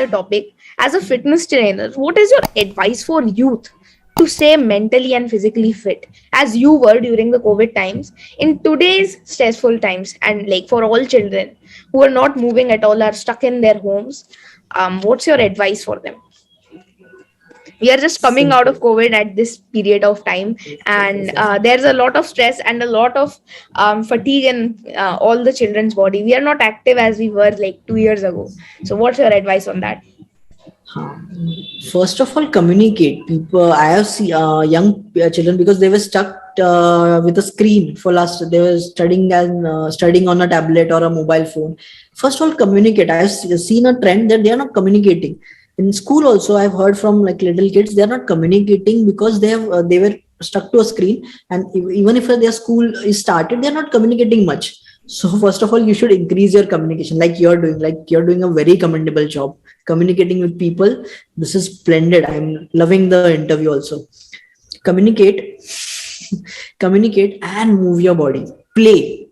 particular topic. As a fitness trainer, what is your advice for youth to stay mentally and physically fit, as you were during the COVID times, in today's stressful times, and like for all children who are not moving at all, are stuck in their homes? What's your advice for them? We are just coming out of Simple. COVID at this period of time, and there's a lot of stress and a lot of fatigue in all the children's body. We are not active as we were like 2 years ago. So what's your advice on that? Huh. First of all, communicate. People, I have seen young children because they were stuck with a screen for last. They were studying and studying on a tablet or a mobile phone. First of all, communicate. I have seen a trend that they are not communicating. In school also, I've heard from like little kids they are not communicating because they were stuck to a screen, and even if their school is started, they are not communicating much. So first of all, you should increase your communication, like you're doing. Like you're doing a very commendable job communicating with people. This is splendid. I'm loving the interview also. Communicate, communicate, and move your body. Play.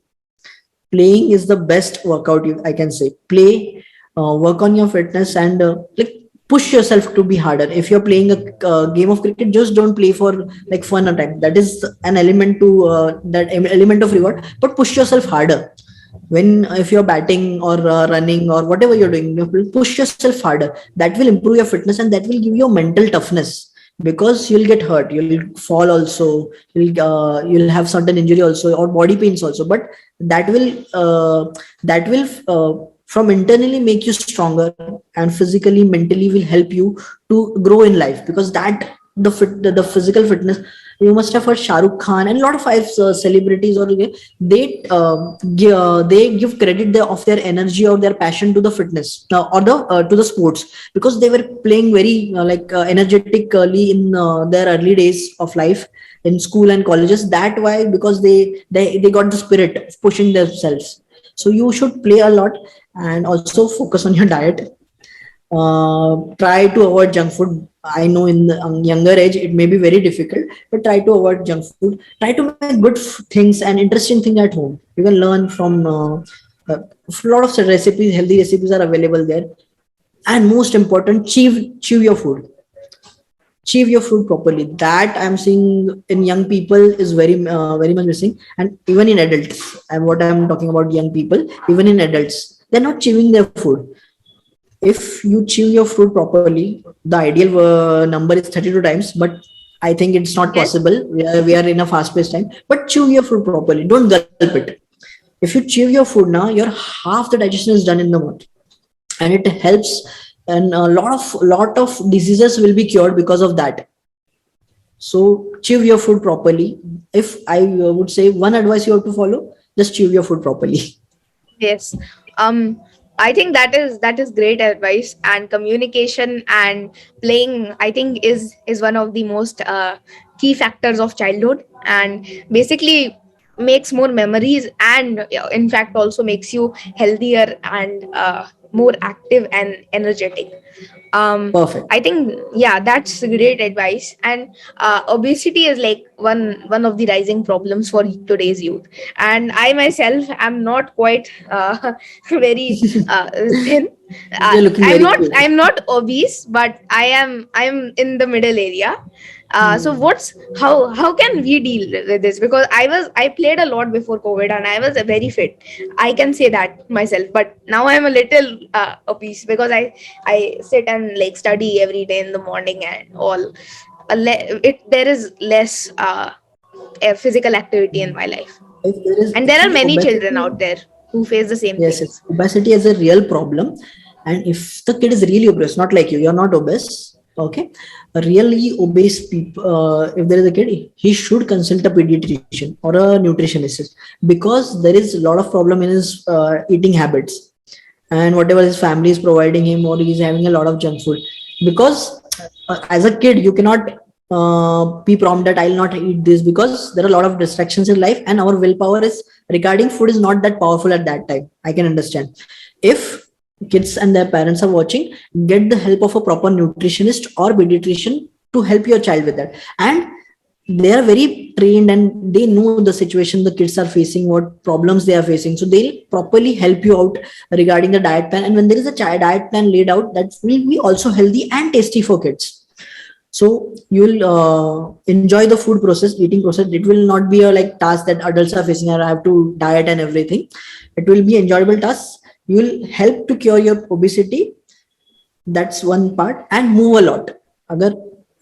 Playing is the best workout I can say. Play, work on your fitness, and like push yourself to be harder. If you're playing a game of cricket, just don't play for like fun or time. That is an element to that element of reward, but push yourself harder. When if you're batting or running or whatever you're doing, you will push yourself harder. That will improve your fitness, and that will give you mental toughness, because you'll get hurt, you'll fall also, you'll have certain injury also, or body pains also, but that will from internally make you stronger, and physically, mentally will help you to grow in life, because that the physical fitness. You must have heard Shah Rukh Khan and a lot of five celebrities, or they give credit of their energy or their passion to the fitness, or the to the sports, because they were playing very energetically in their early days of life in school and colleges. That why, because they got the spirit of pushing themselves. So you should play a lot, and also focus on your diet. Try to avoid junk food. I know in the younger age it may be very difficult, but try to avoid junk food. Try to make good things and interesting things at home. You can learn from a lot of recipes. Healthy recipes are available there. And most important, chew your food. Chew your food properly. That I'm seeing in young people is very much missing, and even in adults. And what I'm talking about, young people, even in adults, they're not chewing their food. If you chew your fruit properly, the ideal number is 32 times, but I think it's not Yes. possible. We are in a fast paced time, but chew your fruit properly, don't gulp it. If you chew your food now, your half the digestion is done in the mouth, and it helps, and a lot of diseases will be cured because of that. So chew your food properly. If I would say one advice you have to follow, just chew your food properly. Yes. Um, I think that is great advice. And communication and playing, I think, is one of the most key factors of childhood, and basically makes more memories, and in fact also makes you healthier and more active and energetic. Perfect. I think, yeah, that's great advice. And obesity is like one of the rising problems for today's youth, and I myself am not quite very thin. You're looking I'm very not cute. I'm not obese, but I'm in the middle area. So Hmm. what's how can we deal with this? Because I played a lot before COVID, and I was very fit. I can say that myself, but now I'm a little obese because I sit and like study every day in the morning and all. There is less physical activity in my life, If there is and there are actually many children obesity, out there who face the same yes, things. obesity is a real problem. And if the kid is really obese, not like you're not obese, okay, a really obese people, if there is a kid, he should consult a pediatrician or a nutritionist, because there is a lot of problem in his eating habits, and whatever his family is providing him, or he's having a lot of junk food. Because as a kid, you cannot be prompt that I'll not eat this, because there are a lot of distractions in life, and our willpower is regarding food is not that powerful at that time. I can understand. If kids and their parents are watching, get the help of a proper nutritionist or pediatrician to help your child with that. And they are very trained and they know the situation the kids are facing, what problems they are facing, so they'll properly help you out regarding the diet plan. And when there is a child diet plan laid out, that will be also healthy and tasty for kids. So you'll enjoy the food process, eating process. It will not be a like task that adults are facing, I have to diet and everything. It will be enjoyable tasks. You will help to cure your obesity. That's one part. And move a lot. Agar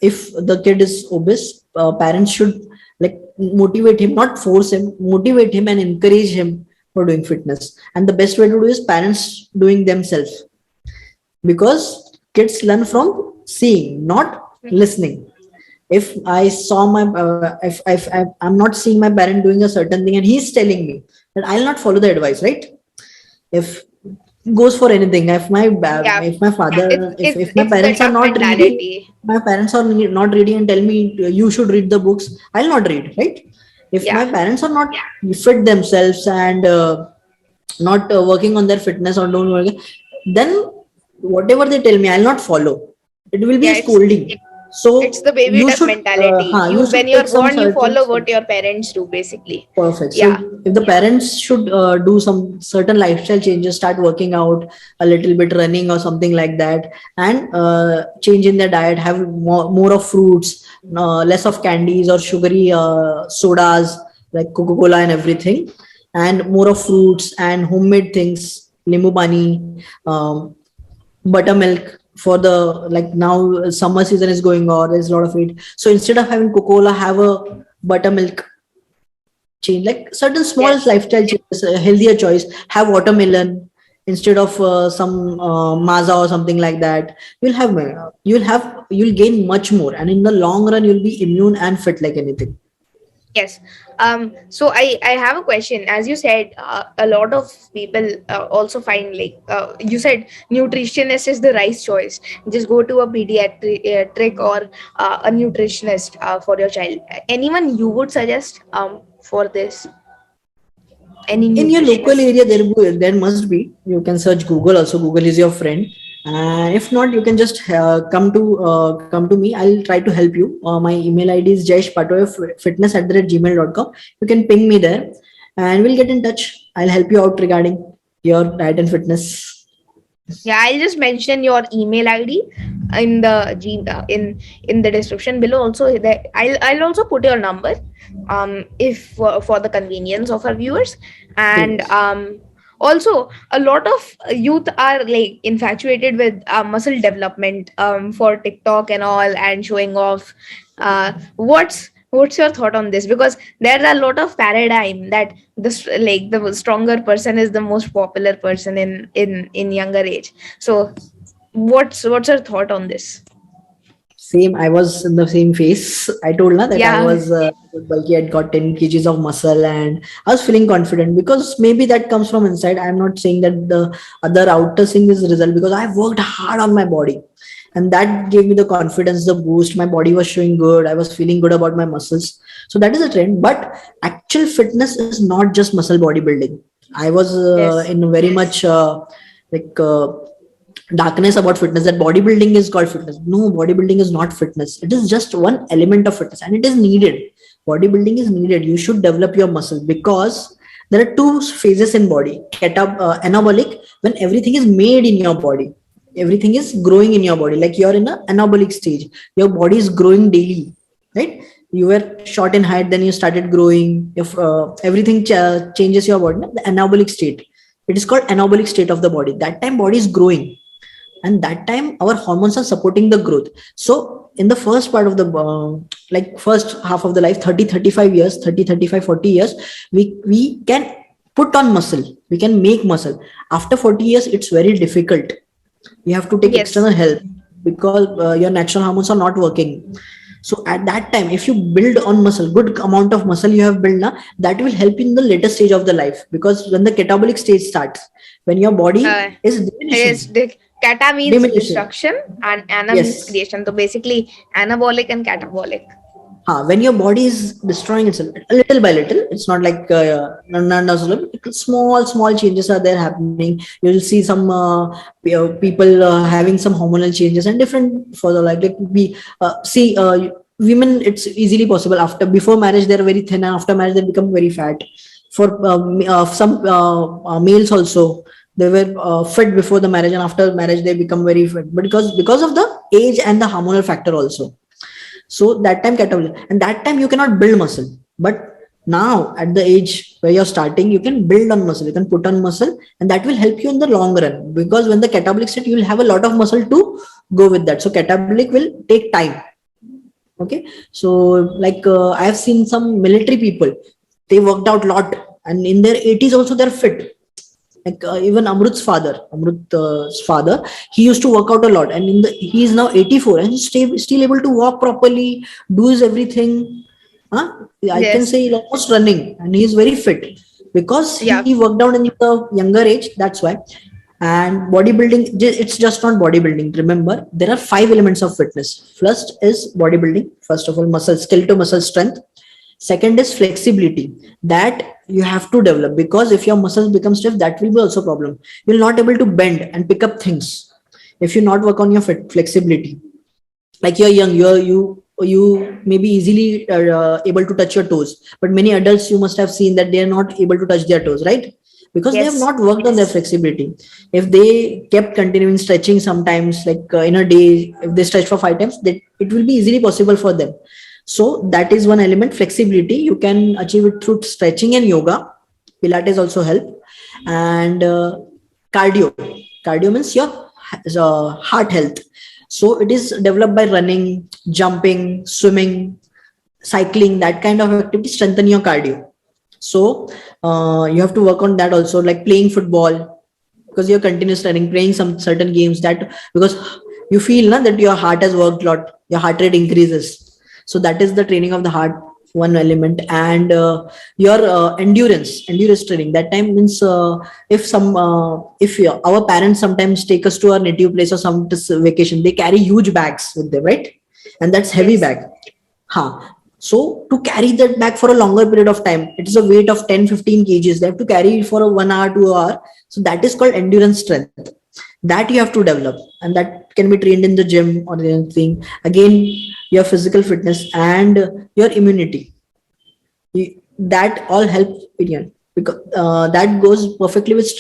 if the kid is obese, parents should like motivate him, not force him, motivate him and encourage him for doing fitness. And the best way to do is parents doing themselves, because kids learn from seeing, not listening. If I saw my if I'm not seeing my parent doing a certain thing and he's telling me, that I'll not follow the advice, right? If goes for anything, Yeah, if my father, if my it's the parents are tough not reading, mentality. my parents are not reading and tell me you should read the books, I'll not read, right? If my Yeah. parents are not fit themselves and not working on their fitness or don't work, then whatever they tell me I'll not follow. It will be a Yeah, scolding. it's So the baby duck mentality. you You, should when take you're some born, you certain follow what steps. your parents do, basically. Perfect. So Yeah. if the parents should do some certain lifestyle changes, start working out a little bit, running or something like that, and change in their diet, have more of fruits, less of candies or sugary sodas like Coca-Cola and everything, and more of fruits and homemade things, limbu pani, buttermilk for the, like now summer season is going on, there's a lot of it. So instead of having Coca-Cola, have a buttermilk change, like certain small Yes. lifestyle changes, a healthier choice. Have watermelon instead of some maza or something like that. You'll gain much more, and in the long run you'll be immune and fit like anything. Yes. So I have a question. As you said, a lot of people also find, like you said, nutritionist is the right choice. Just go to a pediatric or a nutritionist for your child. Anyone you would suggest for this? Any In your local nutritionist? area, there must be. You can search Google also. Google is your friend. And if not, you can just come to me. I'll try to help you. My email ID is Jayesh Patole fitness at gmail.com. You can ping me there and we'll get in touch. I'll help you out regarding your diet and fitness. Yeah, I'll just mention your email ID in the in the description below. Also, I'll also put your number, if for the convenience of our viewers. And Yes. also, a lot of youth are like infatuated with muscle development for TikTok and all, and showing off. What's your thought on this? Because there are a lot of paradigm that like the stronger person is the most popular person in younger age. So what's your thought on this? Same, I was in the same phase. I told na that I Yeah. was bulky. I'd got 10 kgs of muscle and I was feeling confident because maybe that comes from inside. I'm not saying that the other outer thing is the result, because I worked hard on my body and that gave me the confidence, the boost. My body was showing good. I was feeling good about my muscles. So that is a trend. But actual fitness is not just muscle bodybuilding. I was Yes. in very much like darkness about fitness, that bodybuilding is called fitness. No, bodybuilding is not fitness. It is just one element of fitness and it is needed. Bodybuilding is needed. You should develop your muscle because there are two phases in body. Anabolic, when everything is made in your body, everything is growing in your body, like you're in an anabolic stage. Your body is growing daily, right? You were short in height, then you started growing. If everything changes your body, the anabolic state, it is called anabolic state of the body. That time body is growing, and that time our hormones are supporting the growth. So in the first part of the like first half of the life, 30-35 years, 30-35-40 years, we can put on muscle, we can make muscle. After 40 years it's very difficult. You have to take Yes. external help because your natural hormones are not working. So at that time, if you build on muscle, good amount of muscle you have built now, that will help in the later stage of the life. Because when the catabolic stage starts, when your body uh, is yes, diminishing, the kata means diminishing. destruction and ana means Yes. creation. So basically, anabolic and catabolic. When your body is destroying itself little by little, it's not like small changes are there happening. You'll see some people having some hormonal changes and different for the like we see women, it's easily possible. After, before marriage they're very thin, and after marriage they become very fat. For some males also, they were fit before the marriage, and after marriage they become very fit, but because of the age and the hormonal factor also. So that time catabolic, and that time you cannot build muscle. But now at the age where you're starting, you can build on muscle, you can put on muscle, and that will help you in the long run, because when the catabolic set, you will have a lot of muscle to go with that. So catabolic will take time. Okay. So like I have seen some military people, they worked out a lot, and in their 80s also they're fit. Like even Amrut's father, he used to work out a lot, and he is now 84, and he's still able to walk properly, do his everything. Huh? I can Yes. say he's almost running, and he's very fit because he Yeah. worked out in the younger age. That's why. And bodybuilding, it's just not bodybuilding. Remember, there are 5 elements of fitness. First is bodybuilding. First of all, muscle, skeletal muscle strength. Second is flexibility, that you have to develop, because if your muscles become stiff, that will be also a problem. You'll not able to bend and pick up things if you not work on your flexibility. Like you're young, you may be easily able to touch your toes, but many adults, you must have seen that they are not able to touch their toes, right? Because they have Yes. not worked on their flexibility. If they kept continuing stretching, sometimes like in a day, if they stretch for 5 times, that it will be easily possible for them. So that is one element, flexibility. You can achieve it through stretching and yoga. Pilates also help. And cardio. Cardio means your heart health. So it is developed by running, jumping, swimming, cycling, that kind of activity strengthen your cardio. So you have to work on that also, like playing football, because you're continuous running, playing some certain games, that because you feel na, that your heart has worked a lot, your heart rate increases. So that is the training of the heart, one element. And your endurance training. That time means if our parents sometimes take us to our native place or some vacation, they carry huge bags with them, right? And that's heavy Yes. bag. Huh. So to carry that bag for a longer period of time, it is a weight of 10-15 kgs. They have to carry it for a 1 hour, 2 hour. So that is called endurance strength. That you have to develop, and that can be trained in the gym or anything. Again, your physical fitness and your immunity. That all help in, because that goes perfectly with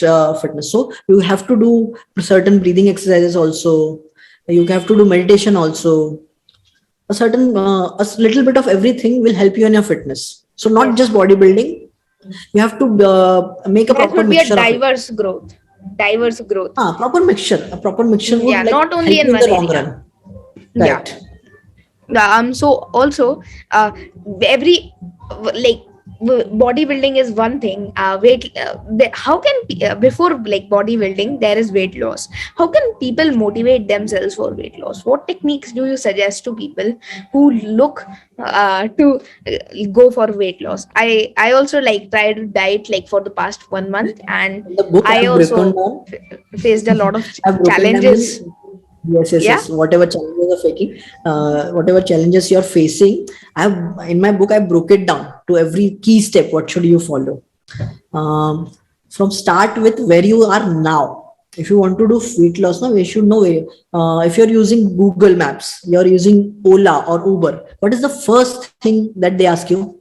fitness. So you have to do certain breathing exercises also. You have to do meditation also. A certain little bit of everything will help you in your fitness. So not Yes. just bodybuilding, you have to make a There proper should be a mixture of it. diverse growth. Diverse growth. Proper mixture, a proper mixture would Yeah, like not only help in you in one the long area. run. Yeah. Correct. So also, every like bodybuilding is one thing. How can before like bodybuilding there is weight loss? How can people motivate themselves for weight loss? What techniques do you suggest to people who look to go for weight loss? I also like tried to diet like for the past 1 month, and In the book I I have broken also down. faced a lot of I've broken down challenges. in, yes, yes, Yeah. yes. Whatever challenges are faking, whatever challenges you're facing, I've in my book I broke it down to every key step. What should you follow? From start with where you are now. If you want to do weight loss now, we should know where. If you're using Google Maps, you're using Ola or Uber. What is the first thing that they ask you?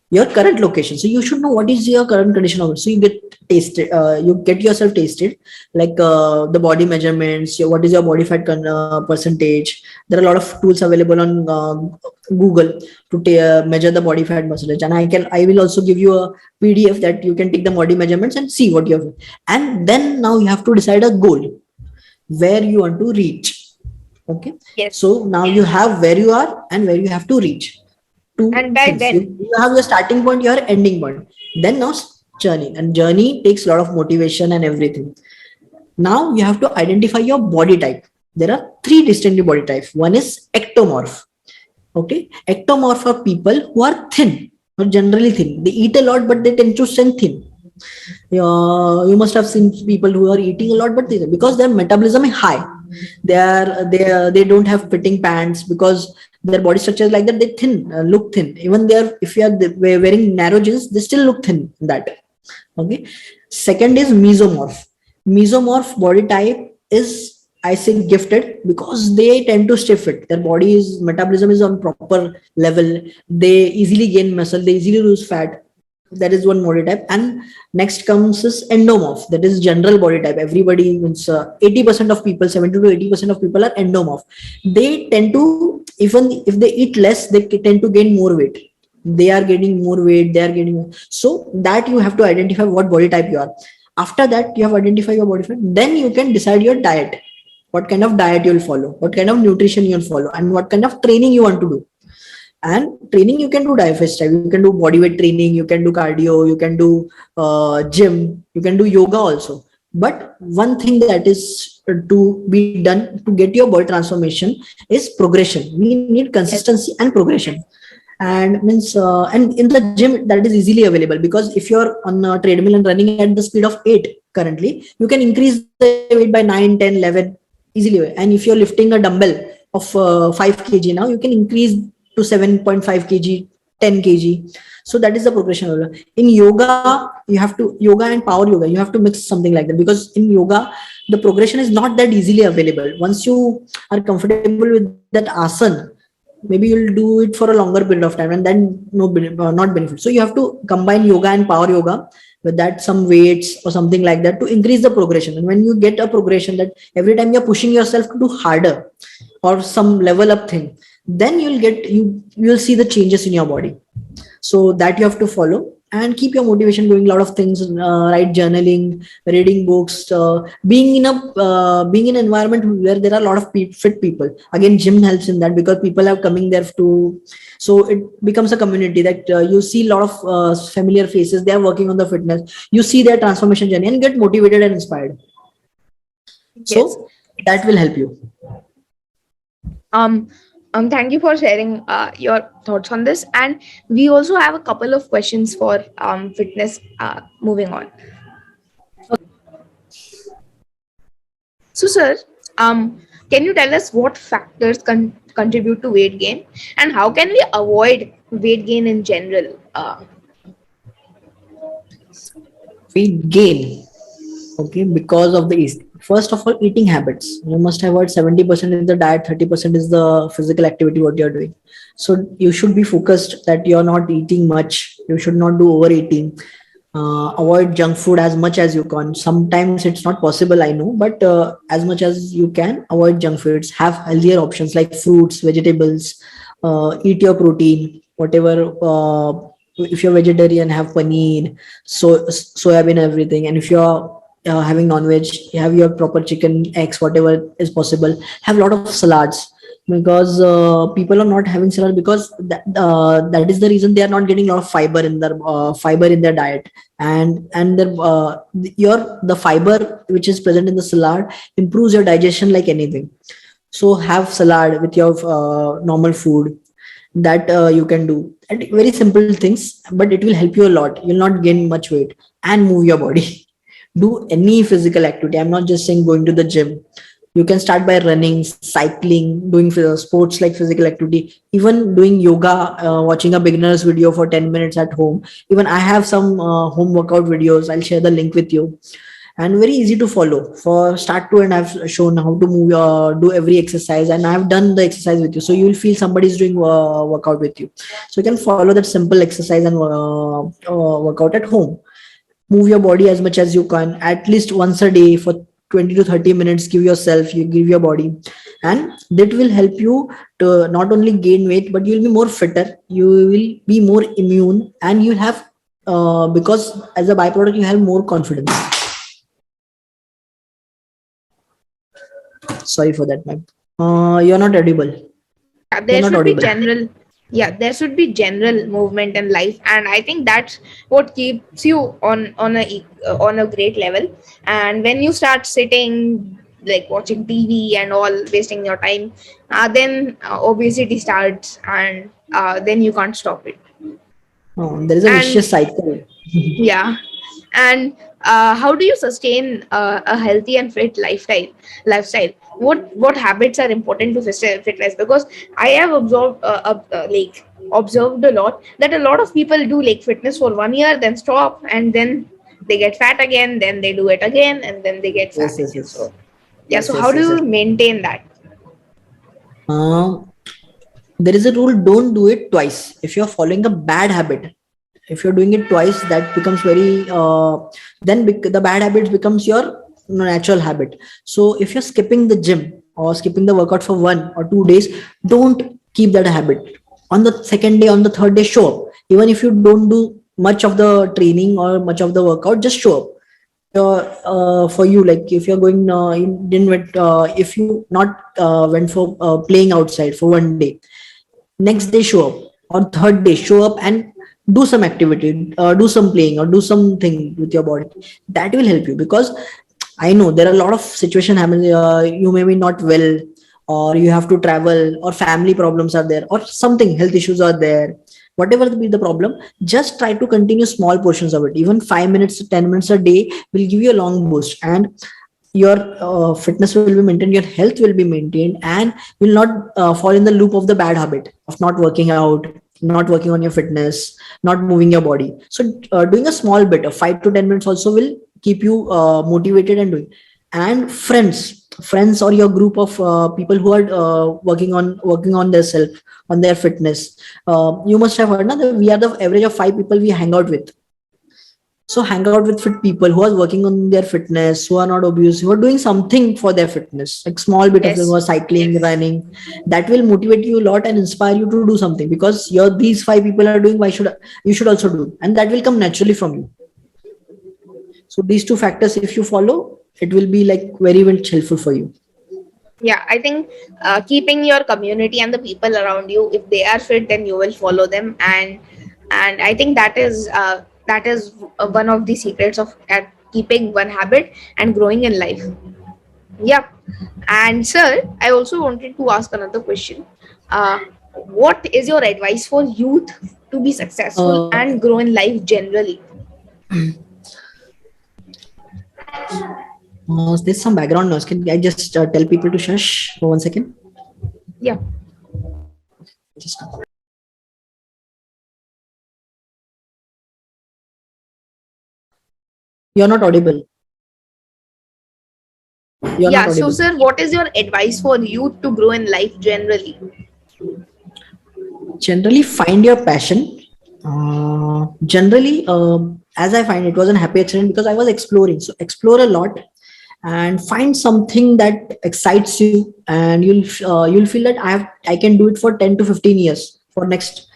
Your current location. So you should know what is your current condition of it. So you get tasted, you get yourself tasted, like the body measurements, what is your body fat percentage. There are a lot of tools available on Google to measure the body fat percentage, and I will also give you a PDF that you can take the body measurements and see what you have. And then now you have to decide a goal where you want to reach. Okay. Yes. So now you have where you are and where you have to reach. Two And by things. You, then, you have your starting point, your ending point. Then now journey. And journey takes a lot of motivation and everything. Now you have to identify your body type. There are 3 distinct body types. One is ectomorph. Okay. Ectomorph are people who are thin or generally thin. They eat a lot, but they tend to stay thin. You must have seen people who are eating a lot, but because their metabolism is high, they don't have fitting pants, because their body structure is like that. They thin, look thin. Even they're, if you are wearing narrow jeans, they still look thin in that. Okay. Second is mesomorph. Mesomorph body type is I say gifted because they tend to stay fit. Their body's metabolism is on proper level. They easily gain muscle. They easily lose fat. That is one body type. And next comes is endomorph. That is general body type. Everybody means 80% of people, 70 to 80% of people are endomorph. They tend to, even if they eat less, they tend to gain more weight. They are getting more weight. They are getting, so that you have to identify what body type you are. After that, you have identified your body type. Then you can decide your diet, what kind of diet you'll follow, what kind of nutrition you'll follow, and what kind of training you want to do. And training, you can do diverse type. You can do body weight training, you can do cardio, you can do gym, you can do yoga also. But one thing that is to be done to get your body transformation is progression. We need Yes. consistency and progression. And means and in the gym that is easily available, because if you're on a treadmill and running at the speed of 8 currently, you can increase the weight by 9, 10, 11 easily. And if you're lifting a dumbbell of 5 kg now, you can increase to 7.5 kg, 10 kg. So that is the progression. In yoga, you have to, yoga and power yoga, you have to mix something like that, because in yoga the progression is not that easily available. Once you are comfortable with that asan, maybe you'll do it for a longer period of time, and then not benefit. So you have to combine yoga and power yoga, with that some weights or something like that, to increase the progression. And when you get a progression, that every time you're pushing yourself to do harder or some level up thing, then you'll see the changes in your body. So that you have to follow, and keep your motivation going. A lot of things, write journaling, reading books, being in an environment where there are a lot of fit people. Again, gym helps in that, because people are coming there to, so it becomes a community that you see a lot of familiar faces. They are working on the fitness, you see their transformation journey and get motivated and inspired. Yes. So that will help you. Um, Thank you for sharing your thoughts on this. And we also have a couple of questions for fitness. Moving on. So, sir, can you tell us what factors contribute to weight gain, and how can we avoid weight gain in general? Weight gain. Okay, because of the first of all, eating habits. You must have heard 70% is the diet, 30% is the physical activity what you're doing. So you should be focused that you're not eating much. You should not do overeating. Avoid junk food as much as you can. Sometimes it's not possible, I know, but as much as you can, avoid junk foods. Have healthier options like fruits, vegetables. Eat your protein, whatever. If you're vegetarian, have paneer, soybean, everything. And if you're having non-veg, you have your proper chicken, eggs, whatever is possible. Have a lot of salads, because people are not having salad, because that is the reason they are not getting a lot of fiber in their diet. And the fiber which is present in the salad improves your digestion like anything. So have salad with your normal food, that you can do. And very simple things, but it will help you a lot. You'll not gain much weight. And move your body. Do any physical activity. I'm not just saying going to the gym. You can start by running, cycling, doing sports like physical activity, even doing yoga, watching a beginner's video for 10 minutes at home. Even I have some home workout videos. I'll share the link with you, and very easy to follow for start to end. I've shown how to move, do every exercise, and I've done the exercise with you, so you will feel somebody's doing workout with you. So you can follow that simple exercise and workout at home. Move your body as much as you can, at least once a day for 20 to 30 minutes. You give your body, and that will help you to not only gain weight, but you'll be more fitter, you will be more immune, and you have because as a byproduct you have more confidence. Sorry for that, ma'am. You're not audible. Yeah, You're there not should be audible. general. Yeah, there should be general movement in life, and I think that's what keeps you on a great level. And when you start sitting, like watching TV and all, wasting your time, then obesity starts, and then you can't stop it. There is a And vicious cycle. yeah, and how do you sustain a healthy and fit lifestyle? What habits are important to fitness? Because I have observed a lot that a lot of people do like fitness for 1 year, then stop, and then they get fat again, then they do it again, and then they get fat Yes, yes, again. yes. So Yeah, Yes, so yes, how do yes, yes. you maintain that? Uh, there is a rule: don't do it twice. If you're following a bad habit, if you're doing it twice, that becomes very then the bad habit becomes your natural habit. So if you're skipping the gym or skipping the workout for 1 or 2 days, don't keep that habit. On the second day, on the third day, show up. Even if you don't do much of the training or much of the workout, just show up. For you, like if you're going in didn't went, if you not went for playing outside for 1 day, next day show up, or third day show up and do some activity, do some playing or do something with your body. That will help you, because I know there are a lot of situation happening. You may be not well, or you have to travel, or family problems are there, or something health issues are there. Whatever be the problem, just try to continue small portions of it. Even 5 minutes to 10 minutes a day will give you a long boost, and your fitness will be maintained, your health will be maintained, and will not fall in the loop of the bad habit of not working out, not working on your fitness, not moving your body. So doing a small bit of 5 to 10 minutes also will keep you motivated and doing. And friends or your group of people who are working on their self, on their fitness, you must have heard now that we are the average of 5 people we hang out with. So hang out with fit people who are working on their fitness, who are not obese, who are doing something for their fitness, like small bit of them who Yes. are cycling, running. That will motivate you a lot and inspire you to do something, because these 5 people are doing. Why should you should also do, and that will come naturally from you. So these two factors, if you follow, it will be like very much helpful for you. Yeah, I think keeping your community and the people around you, if they are fit, then you will follow them, and I think that is one of the secrets of at keeping one habit and growing in life. Yeah. And sir, I also wanted to ask another question. What is your advice for youth to be successful Uh, and grow in life generally? there's some background noise. Can I just tell people to shush for 1 second? Yeah. Just you're not audible. You're not Yeah. So audible. sir, what is your advice for youth to grow in life generally? Generally, find your passion. Generally, as I find, it was a happy accident because I was exploring. So explore a lot and find something that excites you, and you'll feel that I can do it for 10 to 15 years, for next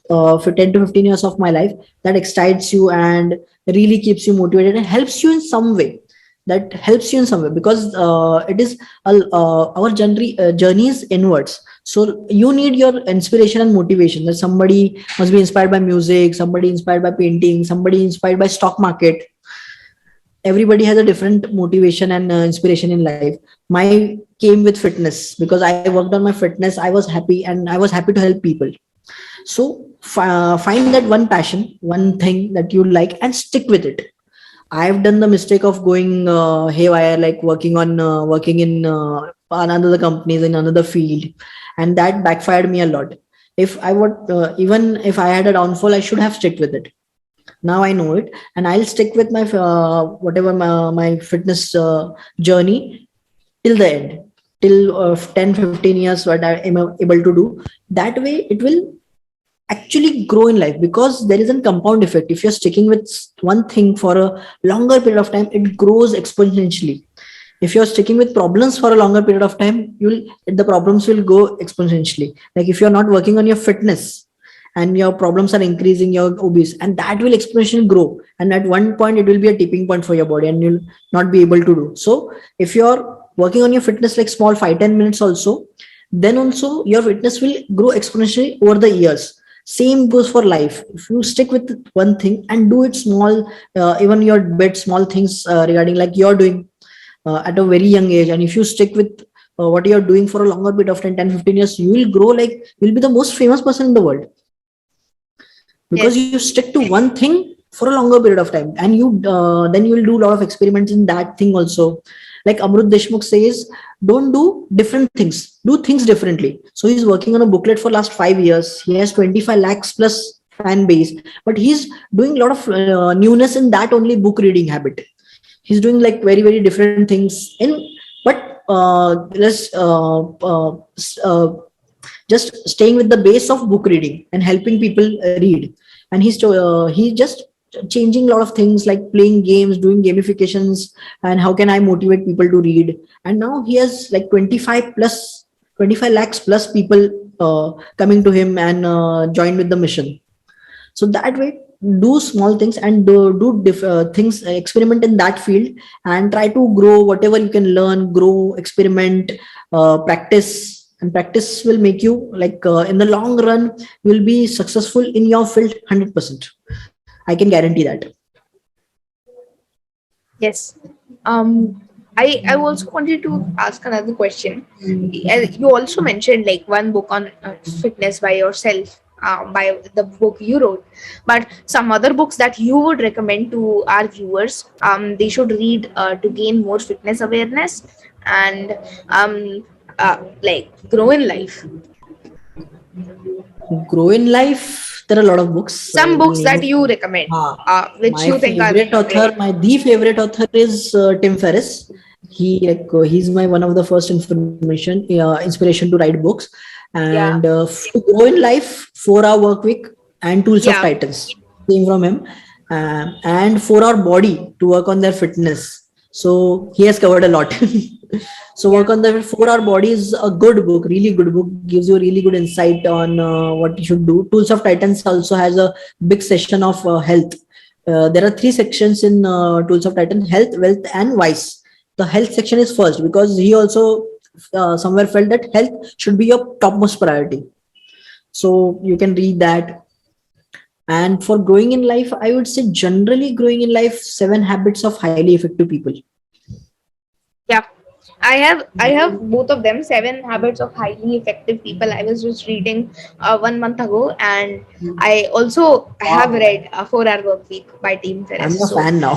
for 10 to 15 years of my life. That excites you and really keeps you motivated and helps you in some way. That helps you in some way, because it is our journey is inwards. So you need your inspiration and motivation. That somebody must be inspired by music, somebody inspired by painting, somebody inspired by stock market. Everybody has a different motivation and inspiration in life. My came with fitness, because I worked on my fitness. I was happy, and I was happy to help people. So find that one passion, one thing that you like, and stick with it. I've done the mistake of going haywire, like working in another companies in another field, and that backfired me a lot. If I would, even if I had a downfall, I should have stuck with it. Now I know it, and I'll stick with my whatever my fitness journey till the end, till 10 15 years, what I am able to do. That way it will actually grow in life, because there is a compound effect. If you're sticking with one thing for a longer period of time, it grows exponentially. If you're sticking with problems for a longer period of time, you'll the problems will go exponentially. Like if you're not working on your fitness, and your problems are increasing, you're obese, and that will exponentially grow, and at one point it will be a tipping point for your body, and you'll not be able to do. So if you're working on your fitness like small 5 10 minutes also, then also your fitness will grow exponentially over the years. Same goes for life. If you stick with one thing and do it small, even your bit small things regarding like you're doing at a very young age, and if you stick with what you're doing for a longer bit of 10 10 15 years, you will grow, like you'll be the most famous person in the world, because you Yes. stick to one thing for a longer period of time. And you then you will do a lot of experiments in that thing also. Like Amrut Deshmukh says, don't do different things, do things differently. So he's working on a booklet for last 5 years. He has 25 lakhs plus fan base, but he's doing a lot of newness in that only book reading habit. He's doing like very very different things in, but let's just staying with the base of book reading and helping people read. And he just changing a lot of things like playing games, doing gamifications, and how can I motivate people to read. And now he has like 25 lakhs plus people coming to him and join with the mission. So that way, do small things and do things, experiment in that field, and try to grow whatever you can learn, grow, experiment, practice. And practice will make you like in the long run you will be successful in your field 100%. I can guarantee that. Yes. I also wanted to ask another question. You also mentioned like one book on fitness by yourself, by the book you wrote, but some other books that you would recommend to our viewers, they should read to gain more fitness awareness and like grow in life. Grow in life, there are a lot of books. I Some will books name that it. you recommend, which My you think are favorite author, great. my the favorite author is Tim Ferriss. He's my one of the first inspiration to write books. And Yeah, to grow in life, 4 Hour Work Week and Tools of yeah, Titans came from him. And 4 Hour Body to work on their fitness. So he has covered a lot. So yeah. work on the 4 Hour Body is a good book, really good book, gives you a really good insight on what you should do. Tools of Titans also has a big session of health. There are 3 sections in Tools of Titan: health, wealth, and wise. The health section is first because he also somewhere felt that health should be your topmost priority. So you can read that. And for growing in life, I would say generally growing in life, 7 Habits of Highly Effective People. Yeah, I have both of them. 7 Habits of Highly Effective People. I was just reading 1 month ago, and I also have Wow, read 4 Hour Work Week by Tim I'm Ferriss. a So fan now.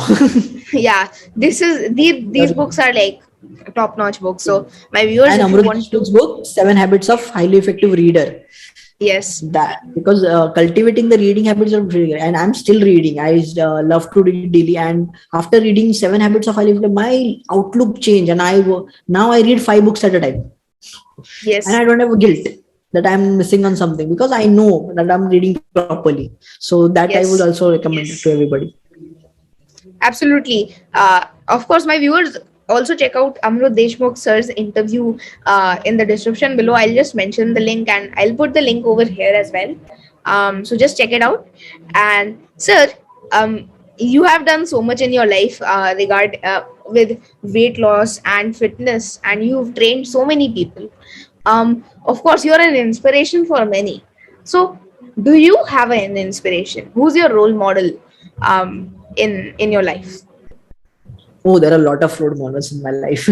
yeah, these books are like top notch books. So my viewers, And if you Amrut want Deshmukh's to, book, 7 Habits of Highly Effective Reader. yes, That because cultivating the reading habits of reading, and I'm still reading. I love to read daily, and after reading 7 Habits of Highly Effective, my outlook changed, and now I read 5 books at a time, and yes, I don't have a guilt that I'm missing on something because I know that I'm reading properly. So that I would yes. also recommend it to everybody. Absolutely. Of course, my viewers also check out Amrut Deshmukh sir's interview in the description below. I'll just mention the link and I'll put the link over here as well. So just check it out. And sir, you have done so much in your life with weight loss and fitness, and you've trained so many people. Of course, you're an inspiration for many. So, do you have an inspiration? Who's your role model in your life? Oh, there are a lot of role models in my life.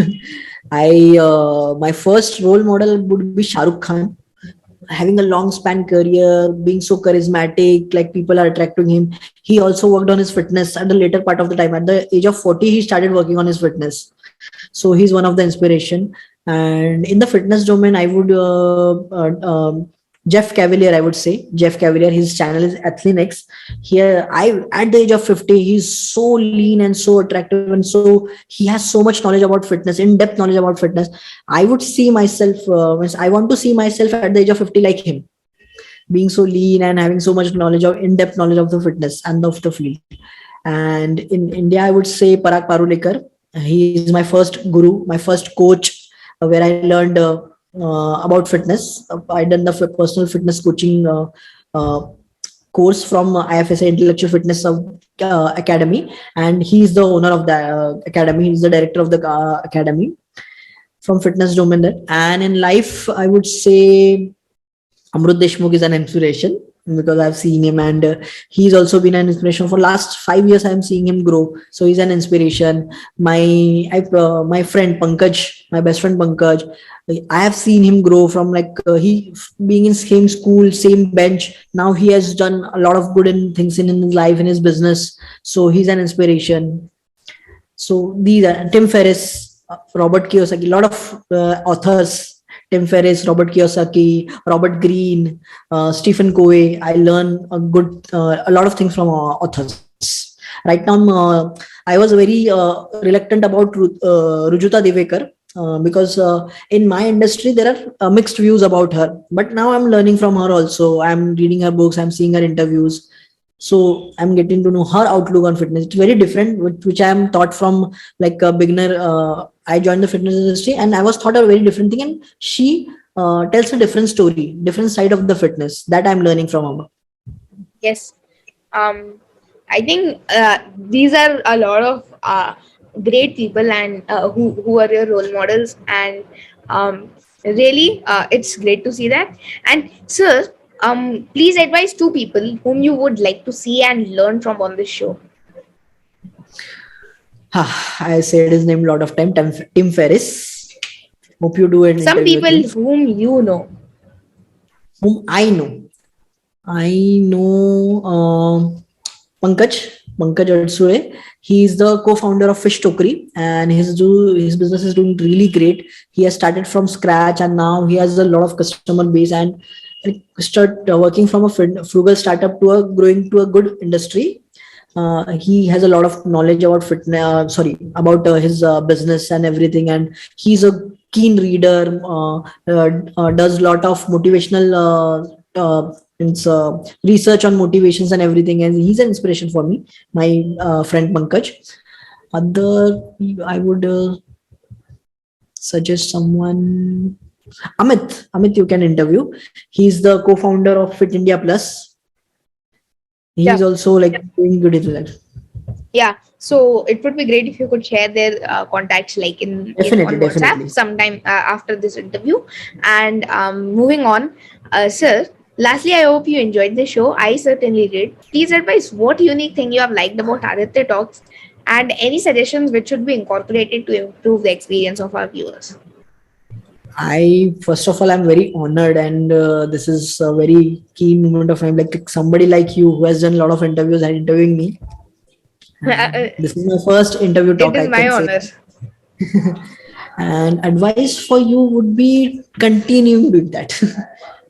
My first role model would be Shah Rukh Khan, having a long span career, being so charismatic, like people are attracting him. He also worked on his fitness at the later part of the time. At the age of 40, he started working on his fitness. So he's one of the inspiration. And in the fitness domain, I would Jeff Cavalier, I would say Jeff Cavalier. His channel is Athlenex. Here, I at the age of 50, he's so lean and so attractive, and so he has so much knowledge about fitness, in-depth knowledge about fitness. I would see myself. I want to see myself at the age of 50 like him, being so lean and having so much knowledge of in-depth knowledge of the fitness and of the field. And in India, I would say Parag Parulekar. He is my first guru, my first coach, where I learned about fitness. I done the personal fitness coaching uh, course from IFSA Intellectual Fitness of, Academy, and he's the owner of the academy. He's the director of the academy from fitness domain there. And in life, I would say Amrut Deshmukh is an inspiration because I've seen him, and he's also been an inspiration for last 5 years. I'm seeing him grow, so he's an inspiration. My friend Pankaj, my best friend Pankaj, I have seen him grow from like he being in same school, same bench. Now he has done a lot of good things in his life, in his business. So he's an inspiration. So these are Tim Ferriss, Robert Kiyosaki, a lot of authors. Tim Ferriss, Robert Kiyosaki, Robert Greene, Stephen Covey. I learn a lot of things from authors. Right now, I was very reluctant about Rujuta Devekar. because in my industry there are mixed views about her, but now I'm learning from her also. I'm reading her books, I'm seeing her interviews, so I'm getting to know her outlook on fitness. It's very different, which I am taught from like a beginner. I joined the fitness industry and I was taught a very different thing, and she tells a different story, different side of the fitness that I'm learning from her. Yes. um, I think these are a lot of great people, and who are your role models, and really it's great to see that. And sir, please advise two people whom you would like to see and learn from on this show. I said his name a lot of time. Tim Ferriss. Hope you do an Some interview with people him. whom you know. Whom I know. I know Pankaj Adsure. He is the co-founder of Fish Tokery, and his business is doing really great. He has started from scratch, and now he has a lot of customer base, and start working from a frugal startup to a growing to a good industry. He has a lot of knowledge about fitness. Sorry, about his business and everything, and he's a keen reader. Does lot of motivational research on motivations and everything, and he's an inspiration for me. My friend Pankaj. Other, I would suggest someone. Amit, you can interview. He's the co-founder of Fit India Plus. Yeah. He's also like doing good in life. Yeah, so it would be great if you could share their contacts, like in Definitely, on WhatsApp definitely. sometime after this interview. And moving on, sir, lastly, I hope you enjoyed the show. I certainly did. Please advise what unique thing you have liked about Aditya Talks, and any suggestions which should be incorporated to improve the experience of our viewers. I first of all, I'm very honored, and this is a very key moment of time. Like somebody like you who has done a lot of interviews and interviewing me, and this is my first interview It talk, is I my can say honor. that. And advice for you would be continuing doing that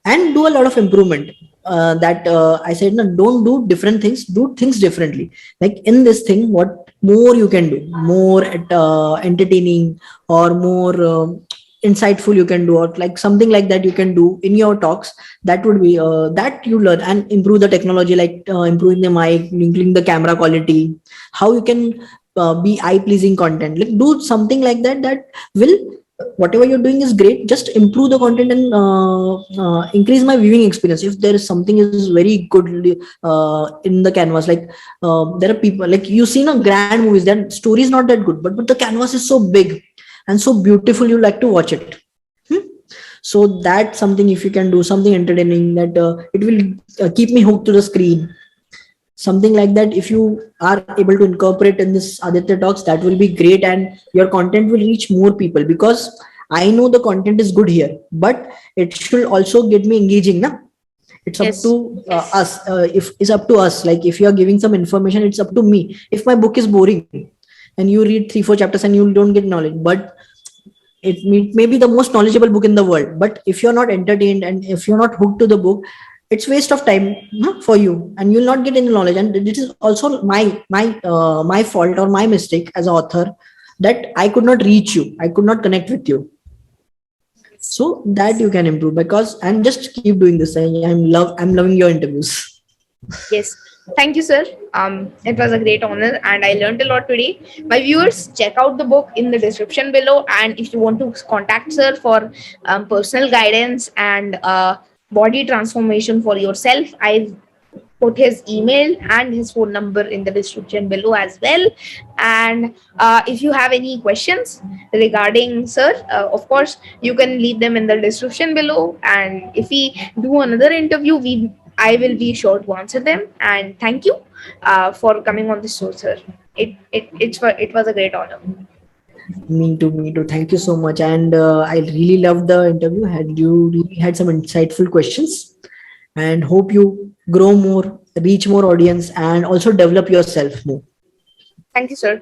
and do a lot of improvement. That I said, no, don't do different things, do things differently. Like in this thing, what more you can do, more entertaining or more insightful you can do, or like something like that you can do in your talks. That would be that you learn and improve the technology, like improving the mic, including the camera quality, how you can be eye pleasing content. Like do something like that, that will, whatever you're doing is great, just improve the content and increase my viewing experience. If there is something is very good in the canvas, like there are people, like you see a grand movies, then story is not that good, but the canvas is so big and so beautiful, you like to watch it. Hmm? So that's something, if you can do something entertaining, that it will keep me hooked to the screen, something like that. If you are able to incorporate in this Aditya Talks, that will be great, and your content will reach more people, because I know the content is good here, but it should also get me engaging na. It's up to Yes. us. If it's up to us, like if you are giving some information, it's up to me. If my book is boring and you read 3 4 chapters and you don't get knowledge, but may be the most knowledgeable book in the world, but if you're not entertained and if you're not hooked to the book, it's waste of time, no, for you, and you'll not get any knowledge. And this is also my fault or my mistake as an author, that I could not reach you, I could not connect with you. So that you can improve, because and just keep doing this. I'm loving your interviews. Yes. Thank you, sir. It was a great honor, and I learned a lot today. My viewers, check out the book in the description below. And if you want to contact sir for personal guidance and body transformation for yourself, I've put his email and his phone number in the description below as well. And if you have any questions regarding sir, of course you can leave them in the description below, and if we do another interview, we I will be sure to answer them. And thank you for coming on this show, sir. It was a great honor. Me too. Thank you so much, and I really loved the interview. Had you really had some insightful questions, and hope you grow more, reach more audience, and also develop yourself more. Thank you, sir.